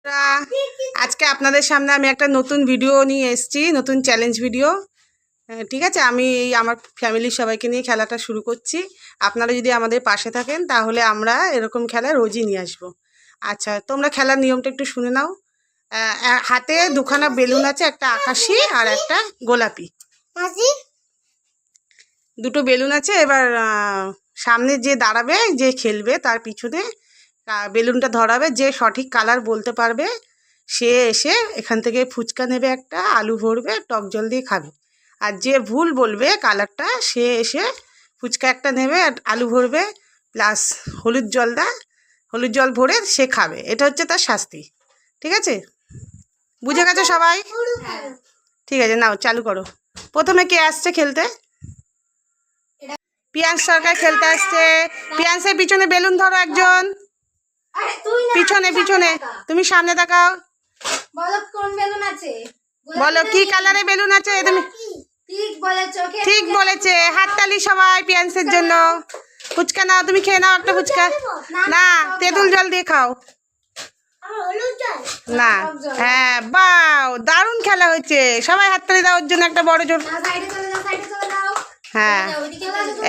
আজকে আপনাদের সামনে আমি একটা নতুন ভিডিও নিয়ে এসেছি, নতুন চ্যালেঞ্জ ভিডিও। ঠিক আছে, আমি আমার ফ্যামিলির সবাইকে নিয়ে খেলাটা শুরু করছি। আপনারা যদি আমাদের পাশে থাকেন তাহলে আমরা এরকম খেলা রোজই নিয়ে আসবো। আচ্ছা, তোমরা খেলার নিয়মটা একটু শুনে নাও। হাতে দুখানা বেলুন আছে, একটা আকাশি আর একটা গোলাপি। দুটো বেলুন আছে। এবার সামনে যে দাঁড়াবে, যে খেলবে, তার পিছনে বেলুনটা ধরাবে। যে সঠিক কালার বলতে পারবে সে এসে এখান থেকে ফুচকা নেবে, একটা আলু ভরবে, টক জল দিয়ে খাবে। আর যে ভুল বলবে কালারটা, সে এসে ফুচকা একটা নেবে, আলু ভরবে প্লাস হলুদ জল ভরে সে খাবে। এটা হচ্ছে তার শাস্তি। ঠিক আছে, বুঝে গেছে সবাই? ঠিক আছে, নাও চালু করো। প্রথমে কে আসছে খেলতে? পিয়াংশ সরকার খেলতে আসছে। পিয়াংশের পিছনে বেলুন ধরো একজন। পিছনে পিছনে, তুমি সামনে তাকাও। বলো কোন বেলুন আছে, বলো কি কালারে বেলুন আছে। তুমি ঠিক বলেছে, হাততালি সবাই পিয়াংশের জন্য। ফুচকা নাও, তুমি খেয়ে নাও একটা ফুচকা। না, তেঁতুল জল দিয়ে খাও। না, হ্যাঁ, বাও, দারুণ খেলা হয়েছে। সবাই হাততালি দাও ওর জন্য একটা বড় জোর। হ্যাঁ,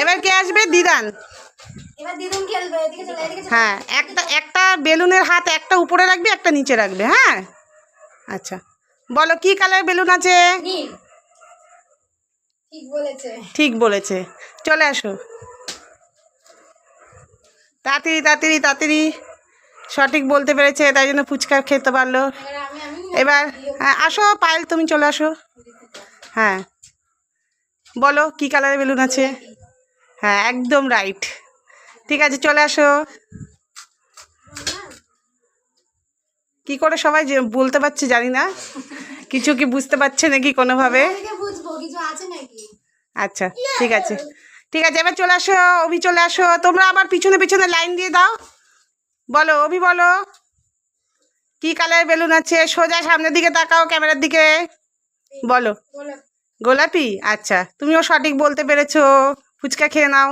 এবার কে আসবে? দিদান। হ্যাঁ, একটা বেলুনের হাত একটা উপরে রাখবে, একটা নিচে রাখবে। হ্যাঁ, আচ্ছা, বলো কি কালার বেলুন আছে? ঠিক বলেছে। চলে আসো তাড়াতাড়ি তাড়াতাড়ি তাড়াতাড়ি। সঠিক বলতে পেরেছে, তাই জন্য ফুচকা খেতে পারলো। এবার হ্যাঁ, আসো পায়েল, তুমি চলে আসো। হ্যাঁ, বলো কি কালারের বেলুন আছে? হ্যাঁ, একদম রাইট। ঠিক আছে, চলে আসো। কি করে সবাই যে বলতে পারছে জানি না, কিছু কি বুঝতে পারছে নাকি কোনোভাবে? আচ্ছা, ঠিক আছে ঠিক আছে, এবার চলে আসো। অভি চলে আসো। তোমরা আবার পিছনে পিছনে লাইন দিয়ে দাও। বলো অভি, বলো কি কালারের বেলুন আছে? সোজা সামনের দিকে তাকাও, ক্যামেরার দিকে। বলো গোলাপি। আচ্ছা, তুমিও সঠিক বলতে পেরেছো। ফুচকা খেয়ে নাও।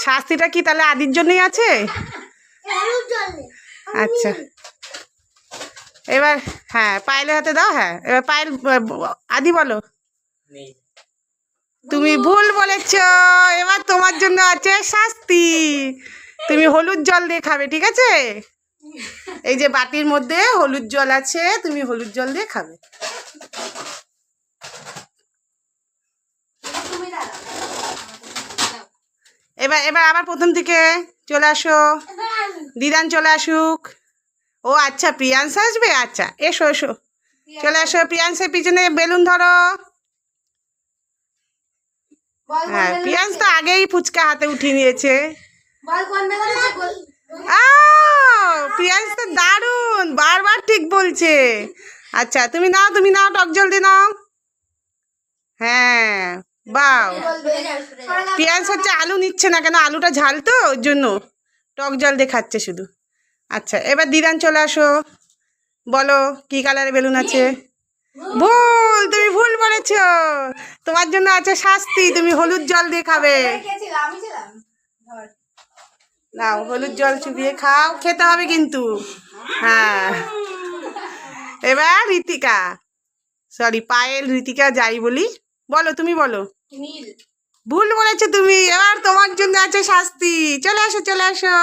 শাস্তিটা কি তাহলে আদির জন্যই আছে? আচ্ছা, এবার হ্যাঁ, পায়েলের হাতে দাও। হ্যাঁ, এবার পায়েল, আদি বলো। তুমি ভুল বলেছ। এবার তোমার জন্য আছে শাস্তি। তুমি হলুদ জল দিয়ে খাবে। ঠিক আছে, এই যে বাটির মধ্যে হলুদ জল আছে, তুমি হলুদ জল দিয়ে খাবে। এবার এবার আবার প্রথম থেকে চলে আসো। দিদান চলে আসুক। ও আচ্ছা, প্রিয়াংশ আসবে। আচ্ছা, এসো এসো, চলে আসো। প্রিয়াংশের পিছনে বেলুন ধরো। হ্যাঁ, প্রিয়াংশ তো আগেই ফুচকা হাতে উঠিয়ে নিয়েছে। প্রিয়াংশ তো দারুণ, বারবার ঠিক বলছে। আচ্ছা, তুমি নাও টক জল দিয়ে নাও। হ্যাঁ, বাও। পিয়াজ হচ্ছে আলু নিচ্ছে না কেন? আলুটা ঝাল তো, ওর জন্য টক জল দিয়ে খাচ্ছে শুধু। আচ্ছা, এবার দিদান চলে আসো। বলো কি কালারের বেলুন আছে? ভুল, তুমি ভুল বলেছ। তোমার জন্য আছে শাস্তি, তুমি হলুদ জল দিয়ে খাবে। নাও, হলুদ জল চুবিয়ে খাও, খেতে হবে কিন্তু। হ্যাঁ, এবার ঋতিকা, সরি পায়েল, ঋতিকা যাই বলি। বলো, তুমি বলো। ভুল বলেছো তুমি। এবার তোমার জন্য আছে শাস্তি। চলে আসো চলে আসো।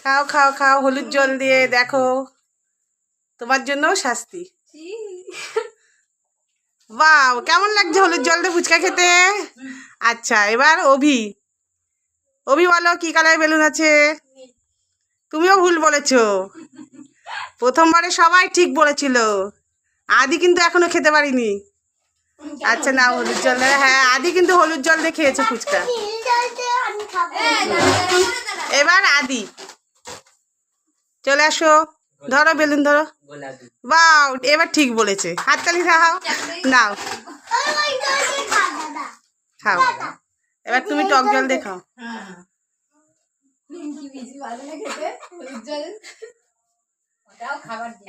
খাও খাও খাও, হলুদ জল দিয়ে দেখো, তোমার জন্য শাস্তি। বাহ, কেমন লাগছে হলুদ জল দিয়ে ফুচকা খেতে? আচ্ছা, এবার অভি বলো কি কালার বেলুন আছে? তুমিও ভুল বলেছো। প্রথমবারে সবাই ঠিক বলেছিল। আদি কিন্তু এখনো খেতে পারিনি। আচ্ছা, না হলুদ জল। হ্যাঁ, আদি কিন্তু হলুদ জল দিয়ে খেয়েছে ফুচকা। এবার আদি চলে আসো, ধরো বেলুন ধরো। বাও, এবার ঠিক বলেছে। হাততালি খাও, নাও খাও। এবার তুমি টক জল দিয়ে খাও।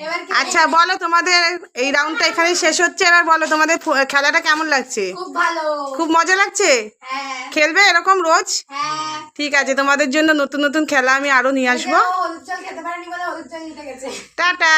এবার কি? আচ্ছা বলো, তোমাদের এই রাউন্ডটা এখানেই শেষ হচ্ছে। এবার বলো তোমাদের খেলাটা কেমন লাগছে? খুব ভালো। খুব মজা লাগছে? হ্যাঁ খেলবে এরকম রোজ? হ্যাঁ। ঠিক আছে, তোমাদের জন্য নতুন নতুন খেলা আমি আরো নিয়ে আসবো। হলুদ জল খেতে পারেনি বলে হলুদ জল নিতে গেছে। টাটা।